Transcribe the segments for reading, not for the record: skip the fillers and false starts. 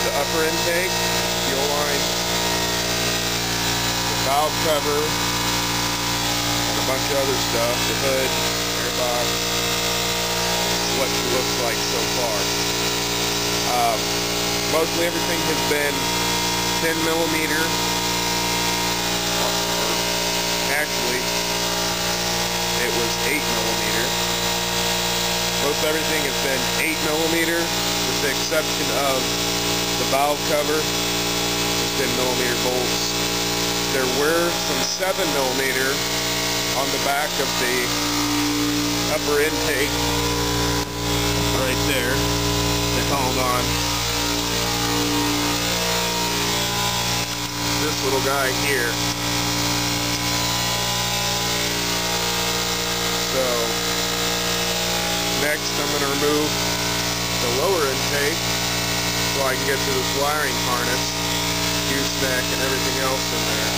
the upper intake, fuel line, the valve cover, and a bunch of other stuff, the hood, airbox. This is what she looks like so far. Mostly everything has been 10 millimeter. Actually, it was 8 millimeter. Most everything has been 8 millimeter, with the exception of the valve cover, 10 millimeter bolts. There were some 7 millimeter on the back of the upper intake, right there, that hold on. This little guy here. So next I'm going to remove the lower intake so I can get to this wiring harness, gooseneck, and everything else in there.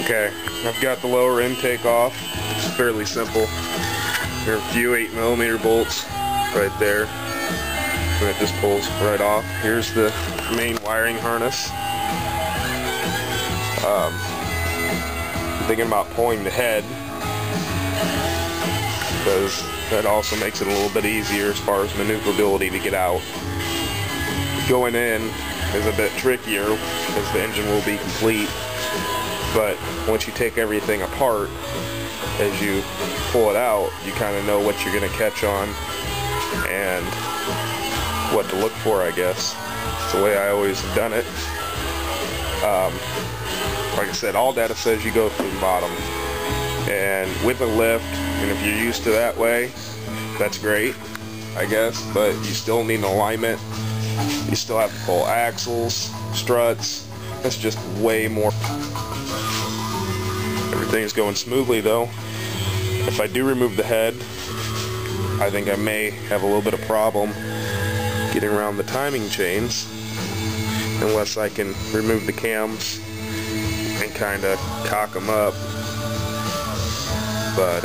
Okay, I've got the lower intake off. It's fairly simple. There are a few 8 millimeter bolts right there, and it just pulls right off. Here's the main wiring harness. Thinking about pulling the head, because that also makes it a little bit easier as far as maneuverability to get out. Going in is a bit trickier because the engine will be complete, but once you take everything apart, as you pull it out, you kind of know what you're going to catch on and what to look for, I guess. It's the way I always have done it. Like I said, all data says you go through the bottom, and with a lift, and if you're used to that way, that's great, I guess, but you still need an alignment. You still have to pull axles, struts. That's just way more. Everything's going smoothly though. If I do remove the head, I think I may have a little bit of problem getting around the timing chains, unless I can remove the cams and kind of cock them up. But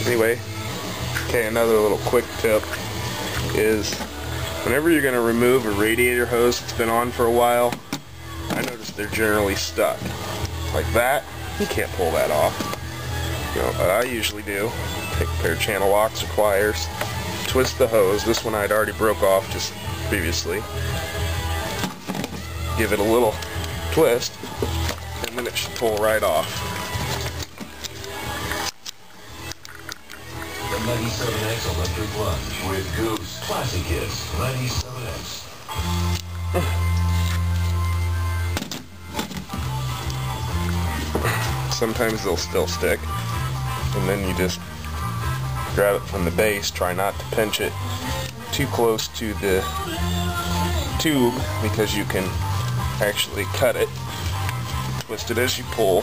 anyway, okay, another little quick tip is whenever you're going to remove a radiator hose that's been on for a while, I notice they're generally stuck like that. You can't pull that off. You know what I usually do, take a pair of channel locks or pliers, twist the hose. This one I'd already broke off just previously. Give it a little twist, and then it should pull right off. The 97X electric lunge with Goose Classic Kiss 97X. Sometimes they'll still stick, and then you just grab it from the base. Try not to pinch it too close to the tube, because you can actually cut it, twist it as you pull,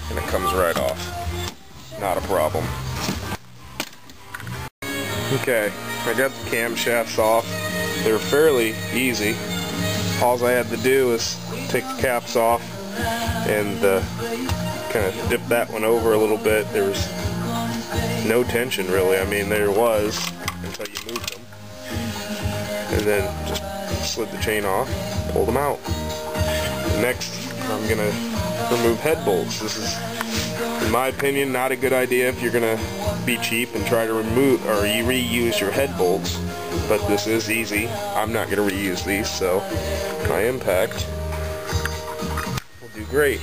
and it comes right off. Not a problem. Okay, I got the camshafts off. They were fairly easy. All I had to do is take the caps off and kind of dip that one over a little bit. There was no tension really. I mean, there was until you moved them, and then just slid the chain off, pulled them out. Next, I'm going to remove head bolts. This is, in my opinion, not a good idea if you're going to be cheap and try to remove or reuse your head bolts, but this is easy. I'm not going to reuse these, so my impact will do great.